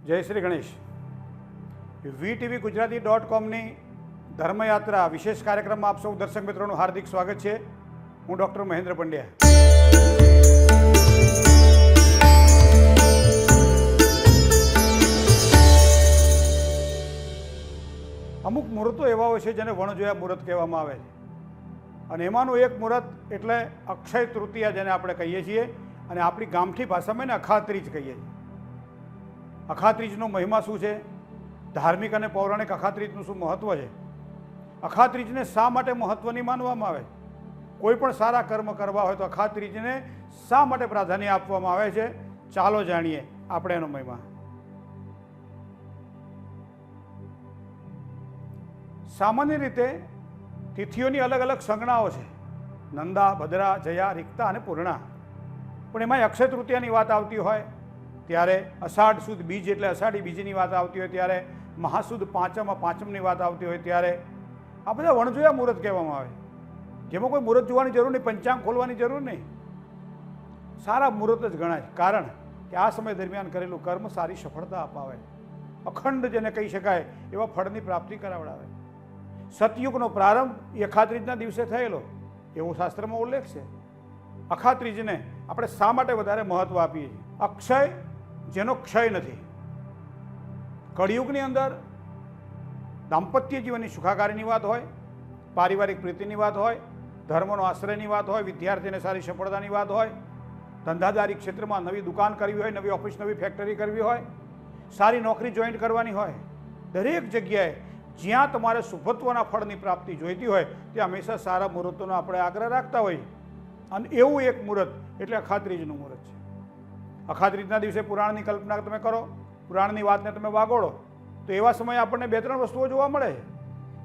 જય શ્રી ગણેશ. VTV ગુજરાતી.comની ધર્મયાત્રા વિશેષ કાર્યક્રમમાં આપ સૌ દર્શક મિત્રોનું હાર્દિક સ્વાગત છે. હું ડૉક્ટર મહેન્દ્ર પંડ્યા. અમુક મુહૂર્તો એવા હોય છે જેને વણજોયા મુહૂર્ત કહેવામાં આવે છે, અને એમાંનું એક મુહૂર્ત એટલે અક્ષય તૃતીયા, જેને આપણે કહીએ છીએ, અને આપણી ગામઠી ભાષામાં એને અખાત્રીજ કહીએ છીએ. અખાત્રીજનો મહિમા શું છે? ધાર્મિક અને પૌરાણિક અખાત્રીજનું શું મહત્ત્વ છે? અખાત્રીજને શા માટે મહત્ત્વની માનવામાં આવે છે? કોઈ પણ સારા કર્મ કરવા હોય તો અખાત્રીજને શા માટે પ્રાધાન્ય આપવામાં આવે છે? ચાલો જાણીએ આપણે એનો મહિમા. સામાન્ય રીતે તિથિઓની અલગ અલગ સંજ્ઞાઓ છે: નંદા, ભદ્રા, જયા, રિક્તા અને પૂર્ણા. પણ એમાં અક્ષય તૃતીયાની વાત આવતી હોય ત્યારે, અષાઢ સુદ બીજ એટલે અષાઢી બીજની વાત આવતી હોય ત્યારે, મહાસુદ પાંચમની વાત આવતી હોય ત્યારે આ બધા વણજોયા મુહૂર્ત કહેવામાં આવે, જેમાં કોઈ મુહૂર્ત જોવાની જરૂર નહીં, પંચાંગ ખોલવાની જરૂર નહીં. સારા મુહૂર્ત જ ગણાય, કારણ કે આ સમય દરમિયાન કરેલું કર્મ સારી સફળતા અપાવે, અખંડ જેને કહી શકાય એવા ફળની પ્રાપ્તિ કરાવડાવે. સતયુગનો પ્રારંભ એ અખાત્રીજના દિવસે થયેલો એવો શાસ્ત્રમાં ઉલ્લેખ છે. અખાત્રીજને આપણે શા માટે વધારે મહત્ત્વ આપીએ છીએ? અક્ષય જેનો ક્ષય નથી. કળિયુગની અંદર દાંપત્ય જીવનની સુખાકારીની વાત હોય, પારિવારિક પ્રીતિની વાત હોય, ધર્મનો આશ્રયની વાત હોય, વિદ્યાર્થીને સારી સફળતાની વાત હોય, ધંધાદારી ક્ષેત્રમાં નવી દુકાન કરવી હોય, નવી ઓફિસ, નવી ફેક્ટરી કરવી હોય, સારી નોકરી જોઈન્ટ કરવાની હોય, દરેક જગ્યાએ જ્યાં તમારે શુભત્વના ફળની પ્રાપ્તિ જોઈતી હોય ત્યાં હંમેશા સારા મુહૂર્તોનો આપણે આગ્રહ રાખતા હોઈએ, અને એવું એક મુહૂર્ત એટલે અખાત્રીજનું મુહૂર્ત છે. અખાત્રીજના દિવસે પુરાણની કલ્પના તમે કરો, પુરાણની વાતને તમે વાગોળો તો એવા સમયે આપણને બે ત્રણ વસ્તુઓ જોવા મળે છે.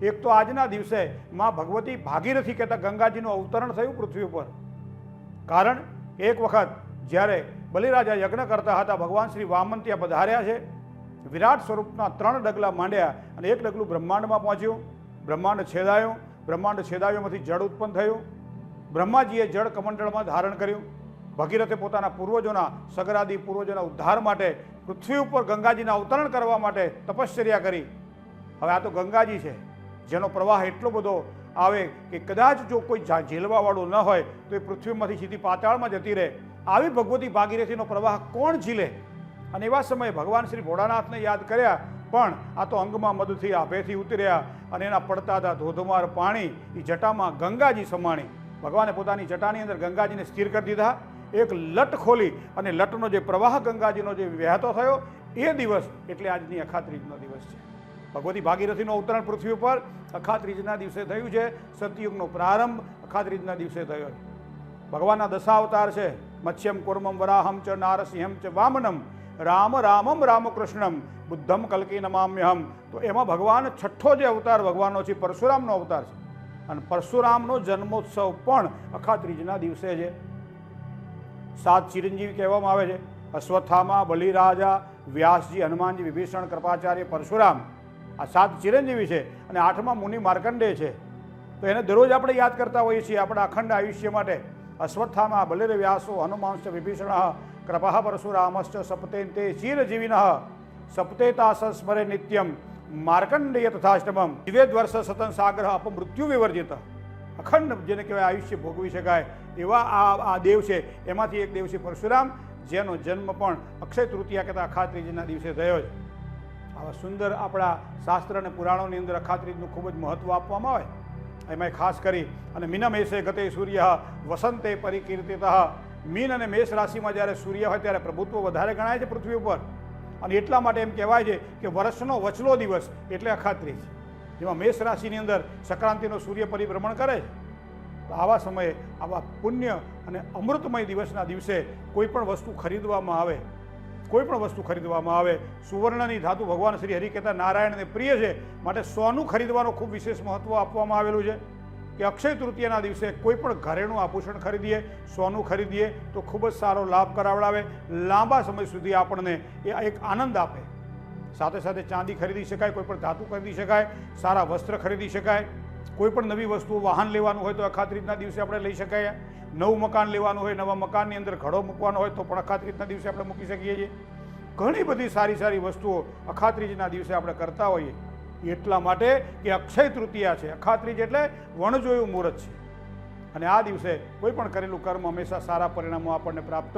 એક તો આજના દિવસે માં ભગવતી ભાગીરથી કહેતા ગંગાજીનું અવતરણ થયું પૃથ્વી ઉપર. કારણ એક વખત જ્યારે બલિરાજા યજ્ઞ કરતા હતા, ભગવાન શ્રી વામન ત્યાં પધાર્યા છે, વિરાટ સ્વરૂપના 3 ડગલા માંડ્યા અને એક ડગલું બ્રહ્માંડમાં પહોંચ્યું. બ્રહ્માંડ છેદાયું, બ્રહ્માંડ છેદાયુંમાંથી જળ ઉત્પન્ન થયું. બ્રહ્માજીએ જળ કમંડળમાં ધારણ કર્યું. ભગીરથે પોતાના પૂર્વજોના, સગરાદી પૂર્વજોના ઉદ્ધાર માટે પૃથ્વી ઉપર ગંગાજીના અવતરણ કરવા માટે તપશ્ચર્યા કરી. હવે આ તો ગંગાજી છે જેનો પ્રવાહ એટલો બધો આવે કે કદાચ જો કોઈ ઝીલવાવાળું ન હોય તો એ પૃથ્વીમાંથી સીધી પાતાળમાં જતી રહે. આવી ભગવતી ભાગીરથીનો પ્રવાહ કોણ ઝીલે? અને એવા સમયે ભગવાન શ્રી ભોળાનાથને યાદ કર્યા, પણ આ તો અંગમાં મદથી આભેથી ઉતર્યા અને એના પડતા હતા ધોધમાર પાણી એ જટામાં ગંગાજી સમાણી. ભગવાને પોતાની જટાની અંદર ગંગાજીને સ્થિર કરી દીધા. એક લટ ખોલી અને લટનો જે પ્રવાહ ગંગાજીનો જે વહેતો થયો એ દિવસ એટલે આજની અખાત્રીજનો દિવસ છે. ભગવતી ભાગીરથીનું અવતરણ પૃથ્વી ઉપર અખાત્રીજના દિવસે થયું છે. સતયુગનો પ્રારંભ અખાત્રીજના દિવસે થયો છે. ભગવાનના દશાવતાર છે: મત્સ્યમ, કુર્મમ, વરાહમ ચ, નારસિંહમ ચ, વામનમ, રામ રામમ રામકૃષ્ણમ, બુદ્ધમ કલ્કી નમામ્યહમ. તો એમાં ભગવાન છઠ્ઠો જે અવતાર ભગવાનનો છે પરશુરામનો અવતાર છે, અને પરશુરામનો જન્મોત્સવ પણ અખાત્રીજના દિવસે છે. 7 ચિરંજીવી કહેવામાં આવે છે: અશ્વત્થામા, બલિરાજા, વ્યાસજી, હનુમાનજી, વિભીષણ, કૃપાચાર્ય, પરશુરામ. આ 7 ચિરંજીવી છે. અને 8મા મુનિ માર્કંડેય છે. તો એને દરરોજ આપણે યાદ કરતા હોઈએ છીએ આપણા અખંડ આયુષ્ય માટે. અશ્વત્થામા, બલિર, વ્યાસો, હનુમાંશ્ચ, વિભીષણ, કૃપા પરશુરામશ્ચ, સપતેન્તે ચિરજીવિનઃ, સપતેતાસ સ્મરે નિત્યમ, માર્કંડેય તથાષ્ટમમ, દિવેદ વર્ષ સતન સાગર અપમૃત્યુ વિવર્જિત. અખંડ જેને કહેવાય આયુષ્ય ભોગવી શકાય એવા આ દેવ છે. એમાંથી એક દેવ છે પરશુરામ, જેનો જન્મ પણ અક્ષય તૃતીયા કહેતા અખાત્રીજના દિવસે થયો છે. આવા સુંદર આપણા શાસ્ત્ર અને પુરાણોની અંદર અખાત્રીજનું ખૂબ જ મહત્ત્વ આપવામાં આવે. એમાં ખાસ કરી અને મીનમેષે ગતે સૂર્ય વસંતે પરિકીર્તિતઃ. મીન અને મેષ રાશિમાં જ્યારે સૂર્ય હોય ત્યારે પ્રભુત્વ વધારે ગણાય છે પૃથ્વી ઉપર, અને એટલા માટે એમ કહેવાય છે કે વર્ષનો વચલો દિવસ એટલે અખાત્રીજ, જેમાં મેષ રાશિની અંદર સંક્રાંતિનો સૂર્ય પરિભ્રમણ કરે છે. તો આવા સમયે આવા પુણ્ય અને અમૃતમય દિવસના દિવસે કોઈ પણ વસ્તુ ખરીદવામાં આવે, સુવર્ણની ધાતુ ભગવાન શ્રી હરિ કહેતા નારાયણને પ્રિય છે, માટે સોનું ખરીદવાનું ખૂબ વિશેષ મહત્ત્વ આપવામાં આવેલું છે કે અક્ષય તૃતીયાના દિવસે કોઈ પણ ઘરેણું આભૂષણ ખરીદીએ, સોનું ખરીદીએ તો ખૂબ જ સારો લાભ કરાવડાવે, લાંબા સમય સુધી આપણને એ એક આનંદ આપે. સાથે સાથે ચાંદી ખરીદી શકાય, કોઈ પણ ધાતુ ખરીદી શકાય, સારા વસ્ત્ર ખરીદી શકાય, કોઈ પણ નવી વસ્તુ, વાહન લેવાનું હોય તો અખાત્રીજના દિવસે આપણે લઈ શકાય. નવું મકાન લેવાનું હોય, નવા મકાનની અંદર ઘડો મૂકવાનો હોય તો પણ અખાત્રીજના દિવસે આપણે મૂકી શકીએ છીએ. ઘણી બધી સારી સારી વસ્તુઓ અખાત્રીજના દિવસે આપણે કરતા હોઈએ, એટલા માટે કે અક્ષય તૃતીયા છે. અખાત્રીજ એટલે વણજોયું મુહૂર્ત છે, અને આ દિવસે કોઈ પણ કરેલું કર્મ હંમેશા સારા પરિણામો આપણને પ્રાપ્ત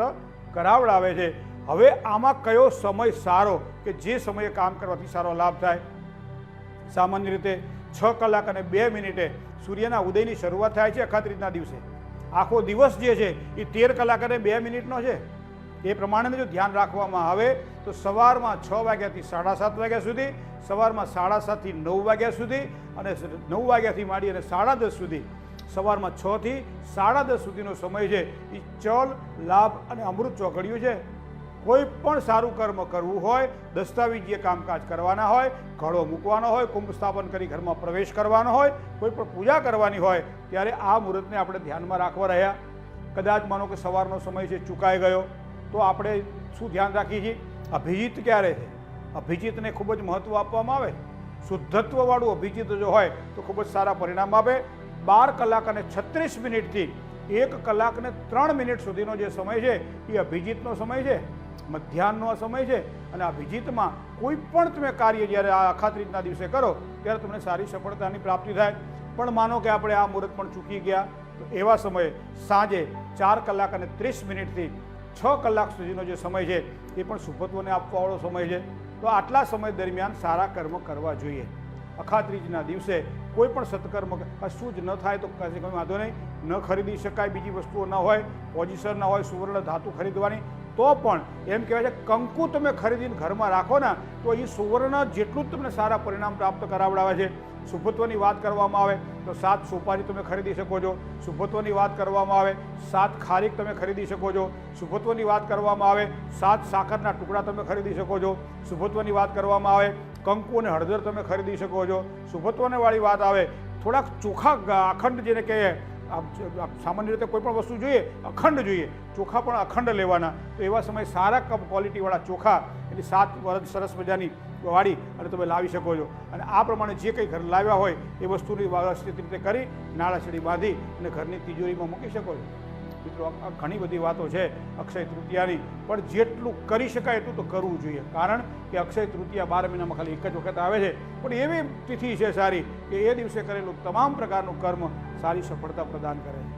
કરાવડાવે છે. હવે આમાં કયો સમય સારો કે જે સમયે કામ કરવાથી સારો લાભ થાય? સામાન્ય રીતે 6 કલાક અને 2 મિનિટે સૂર્યના ઉદયની શરૂઆત થાય છે અખાત્રીજના દિવસે. આખો દિવસ જે છે એ 13 કલાક અને 2 મિનિટનો છે. એ પ્રમાણે જો ધ્યાન રાખવામાં આવે તો સવારમાં 6 વાગ્યાથી 7:30 વાગ્યા સુધી, સવારમાં 7:30થી 9 વાગ્યા સુધી, અને 9 વાગ્યાથી માંડી અને 10:30 સુધી, સવારમાં 6 થી 10:30 સુધીનો સમય છે એ ચલ, લાભ અને અમૃત ચોઘડિયું છે. કોઈ પણ સારું કર્મ કરવું હોય, દસ્તાવેજીય કામકાજ કરવાના હોય, ઘડો મૂકવાનો હોય, કુંભ સ્થાપન કરી ઘરમાં પ્રવેશ કરવાનો હોય, કોઈ પણ પૂજા કરવાની હોય, ત્યારે આ મુહૂર્તને આપણે ધ્યાનમાં રાખવા રહ્યા. કદાચ માનો કે સવારનો સમય છે ચૂકાઈ ગયો, તો આપણે શું ધ્યાન રાખીએ છીએ? અભિજીત ક્યારે છે? અભિજીતને ખૂબ જ મહત્ત્વ આપવામાં આવે. શુદ્ધત્વવાળું અભિજીત જો હોય તો ખૂબ જ સારા પરિણામ આપે. 12 કલાક અને 36 મિનિટથી 1 કલાક ને 3 મિનિટ સુધીનો જે સમય છે એ અભિજીતનો સમય છે, મધ્યાહનનો સમય છે. અને અભિજીતમાં કોઈ પણ તમે કાર્ય જ્યારે આ અખાત્રીજના દિવસે કરો ત્યારે તમને સારી સફળતાની પ્રાપ્તિ થાય. પણ માનો કે આપણે આ મુહૂર્ત પણ ચૂકી ગયા, તો એવા સમયે સાંજે 4 કલાક અને 30 મિનિટથી 6 કલાક સુધીનો જે સમય છે એ પણ શુભત્વને આપવાવાળો સમય છે. તો આટલા સમય દરમિયાન સારા કર્મ કરવા જોઈએ. અખાત્રીજના દિવસે કોઈ પણ સત્કર્મ કશું જ ન થાય તો કોઈ વાંધો નહીં, ન ખરીદી શકાય, બીજી વસ્તુઓ ન હોય, પોઝિશન ન હોય, સુવર્ણ ધાતુ ખરીદવાની, તો પણ એમ કહેવાય છે કંકુ તમે ખરીદીને ઘરમાં રાખો ને તો એ સુવર્ણ જેટલું જ તમને સારા પરિણામ પ્રાપ્ત કરાવડાવે છે. શુભત્વની વાત કરવામાં આવે તો 7 સોપારી તમે ખરીદી શકો છો. શુભત્વની વાત કરવામાં આવે 7 ખારીક તમે ખરીદી શકો છો. શુભત્વની વાત કરવામાં આવે 7 સાકરના ટુકડા તમે ખરીદી શકો છો. શુભત્વની વાત કરવામાં આવે કંકુ અને હળદર તમે ખરીદી શકો છો. શુભત્વને વાળી વાત આવે થોડાક ચોખા અખંડ, જેને કહીએ સામાન્ય રીતે કોઈ પણ વસ્તુ જોઈએ અખંડ જોઈએ, ચોખા પણ અખંડ લેવાના. તો એવા સમયે સારા ક્વોલિટીવાળા ચોખા એની 7 વર્ષ સરસ મજાની વાળી અને તમે લાવી શકો છો. અને આ પ્રમાણે જે કંઈ ઘર લાવ્યા હોય એ વસ્તુની વ્યવસ્થિત રીતે કરી નાળાછડી બાંધી અને ઘરની તિજોરીમાં મૂકી શકો છો. મિત્રો, આ ઘણી બધી વાતો છે અક્ષય તૃતીયાની, પણ જેટલું કરી શકાય એટલું તો કરવું જોઈએ. કારણ કે અક્ષય તૃતીયા 12 મહિનામાં ખાલી એક જ વખત આવે છે, પણ એવી તિથિ છે સારી કે એ દિવસે કરેલું તમામ પ્રકારનું કર્મ સારી સફળતા પ્રદાન કરે છે.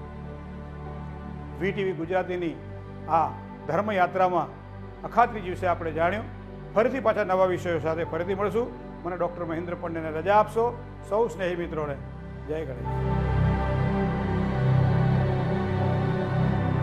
VTV ગુજરાતીની આ ધર્મયાત્રામાં અખાત્રીજ વિશે આપણે જાણ્યું. ફરીથી પાછા નવા વિષયો સાથે ફરીથી મળશું. મને ડૉક્ટર મહેન્દ્ર પંડ્યાને રજા આપશો. સૌ સ્નેહી મિત્રોને જય ગણેશ.